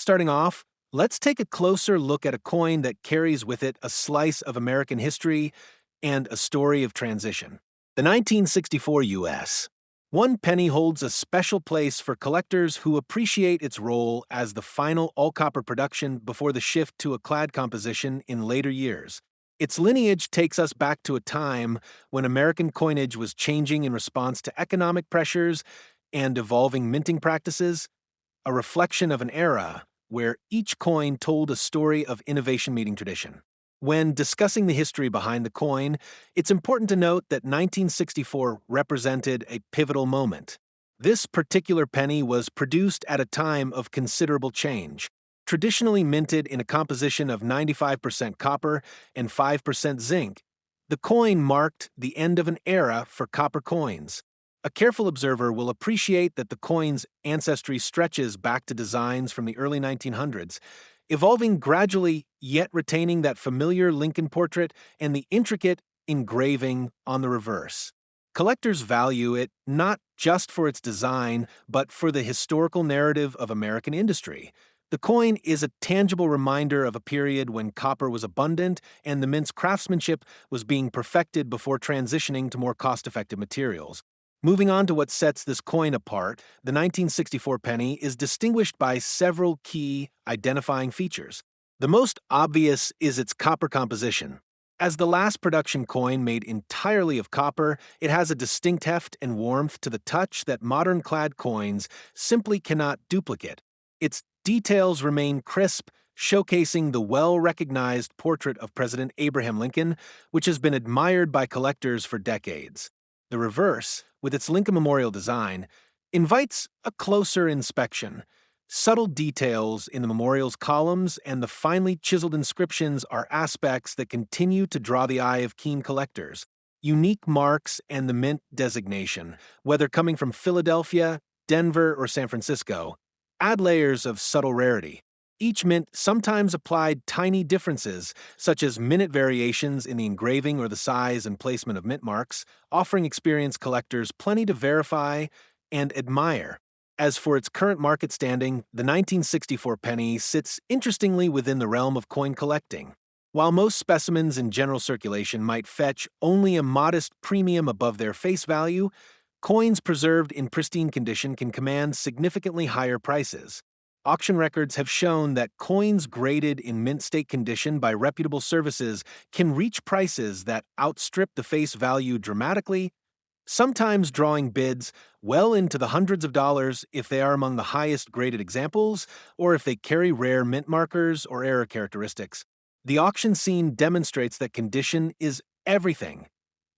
Starting off, let's take a closer look at a coin that carries with it a slice of American history and a story of transition. The 1964 U.S. One penny holds a special place for collectors who appreciate its role as the final all-copper production before the shift to a clad composition in later years. Its lineage takes us back to a time when American coinage was changing in response to economic pressures and evolving minting practices, a reflection of an era where each coin told a story of innovation meeting tradition. When discussing the history behind the coin, it's important to note that 1964 represented a pivotal moment. This particular penny was produced at a time of considerable change. Traditionally minted in a composition of 95% copper and 5% zinc, the coin marked the end of an era for copper coins. A careful observer will appreciate that the coin's ancestry stretches back to designs from the early 1900s, evolving gradually yet retaining that familiar Lincoln portrait and the intricate engraving on the reverse. Collectors value it not just for its design, but for the historical narrative of American industry. The coin is a tangible reminder of a period when copper was abundant and the mint's craftsmanship was being perfected before transitioning to more cost-effective materials. Moving on to what sets this coin apart, the 1964 penny is distinguished by several key identifying features. The most obvious is its copper composition. As the last production coin made entirely of copper, it has a distinct heft and warmth to the touch that modern clad coins simply cannot duplicate. Its details remain crisp, showcasing the well-recognized portrait of President Abraham Lincoln, which has been admired by collectors for decades. The reverse, with its Lincoln Memorial design, invites a closer inspection. Subtle details in the memorial's columns and the finely chiseled inscriptions are aspects that continue to draw the eye of keen collectors. Unique marks and the mint designation, whether coming from Philadelphia, Denver, or San Francisco, add layers of subtle rarity. Each mint sometimes applied tiny differences, such as minute variations in the engraving or the size and placement of mint marks, offering experienced collectors plenty to verify and admire. As for its current market standing, the 1964 penny sits interestingly within the realm of coin collecting. While most specimens in general circulation might fetch only a modest premium above their face value, coins preserved in pristine condition can command significantly higher prices. Auction records have shown that coins graded in mint state condition by reputable services can reach prices that outstrip the face value dramatically, sometimes drawing bids well into the hundreds of dollars if they are among the highest graded examples or if they carry rare mint markers or error characteristics. The auction scene demonstrates that condition is everything.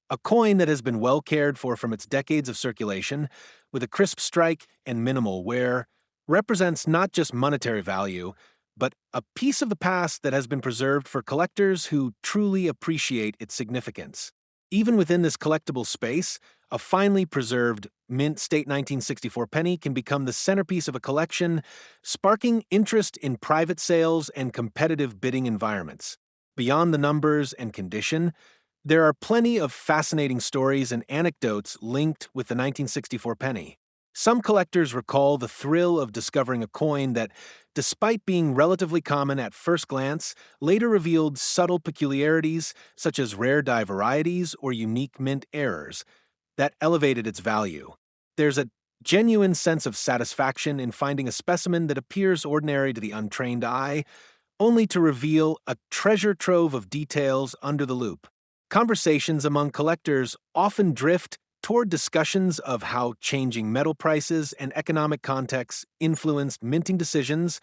A coin that has been well cared for from its decades of circulation, with a crisp strike and minimal wear, represents not just monetary value, but a piece of the past that has been preserved for collectors who truly appreciate its significance. Even within this collectible space, a finely preserved mint state 1964 penny can become the centerpiece of a collection, sparking interest in private sales and competitive bidding environments. Beyond the numbers and condition, there are plenty of fascinating stories and anecdotes linked with the 1964 penny. Some collectors recall the thrill of discovering a coin that, despite being relatively common at first glance, later revealed subtle peculiarities such as rare die varieties or unique mint errors that elevated its value. There's a genuine sense of satisfaction in finding a specimen that appears ordinary to the untrained eye, only to reveal a treasure trove of details under the loupe. Conversations among collectors often drift toward discussions of how changing metal prices and economic contexts influenced minting decisions,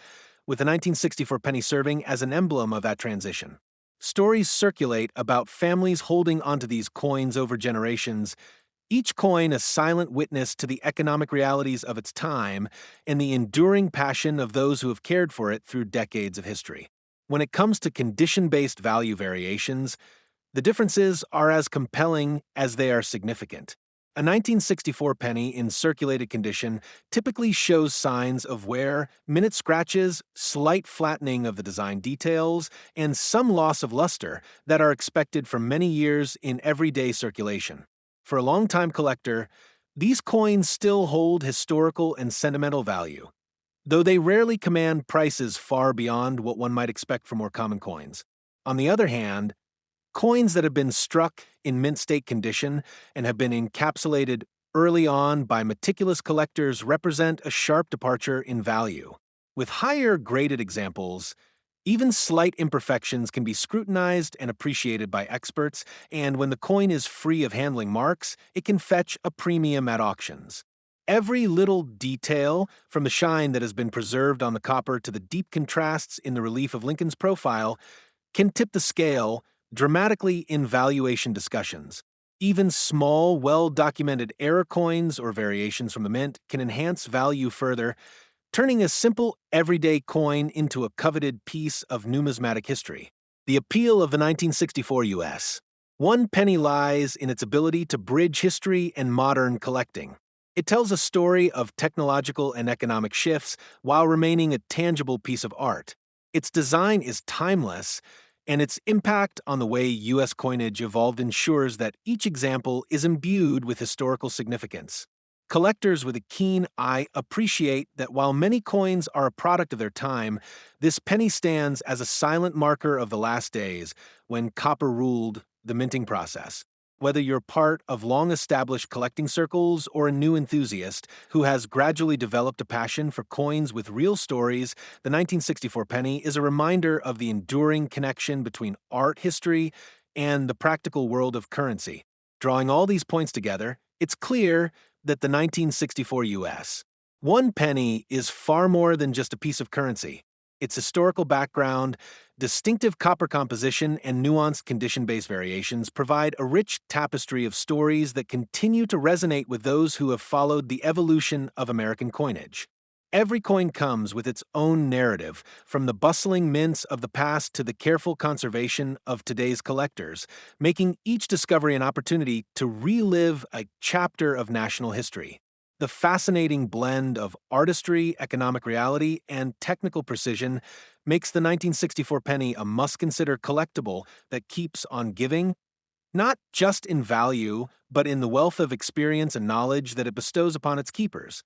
with the 1964 penny serving as an emblem of that transition. Stories circulate about families holding onto these coins over generations, each coin a silent witness to the economic realities of its time and the enduring passion of those who have cared for it through decades of history. When it comes to condition-based value variations, the differences are as compelling as they are significant. A 1964 penny in circulated condition typically shows signs of wear, minute scratches, slight flattening of the design details, and some loss of luster that are expected from many years in everyday circulation. For a longtime collector, these coins still hold historical and sentimental value. though they rarely command prices far beyond what one might expect for more common coins. On the other hand, coins that have been struck in mint state condition and have been encapsulated early on by meticulous collectors represent a sharp departure in value. With higher graded examples, even slight imperfections can be scrutinized and appreciated by experts, and when the coin is free of handling marks, it can fetch a premium at auctions. Every little detail, from the shine that has been preserved on the copper to the deep contrasts in the relief of Lincoln's profile, can tip the scale dramatically in valuation discussions. Even small, well-documented error coins or variations from the mint can enhance value further, turning a simple, everyday coin into a coveted piece of numismatic history. The appeal of the 1964 U.S. One penny lies in its ability to bridge history and modern collecting. It tells a story of technological and economic shifts while remaining a tangible piece of art. Its design is timeless, and its impact on the way U.S. coinage evolved ensures that each example is imbued with historical significance. Collectors with a keen eye appreciate that while many coins are a product of their time, this penny stands as a silent marker of the last days when copper ruled the minting process. Whether you're part of long-established collecting circles or a new enthusiast who has gradually developed a passion for coins with real stories, the 1964 penny is a reminder of the enduring connection between art history and the practical world of currency. Drawing all these points together, it's clear that the 1964 U.S. One penny is far more than just a piece of currency. Its historical background, distinctive copper composition, and nuanced condition-based variations provide a rich tapestry of stories that continue to resonate with those who have followed the evolution of American coinage. Every coin comes with its own narrative, from the bustling mints of the past to the careful conservation of today's collectors, making each discovery an opportunity to relive a chapter of national history. The fascinating blend of artistry, economic reality, and technical precision makes the 1964 penny a must-consider collectible that keeps on giving, not just in value, but in the wealth of experience and knowledge that it bestows upon its keepers.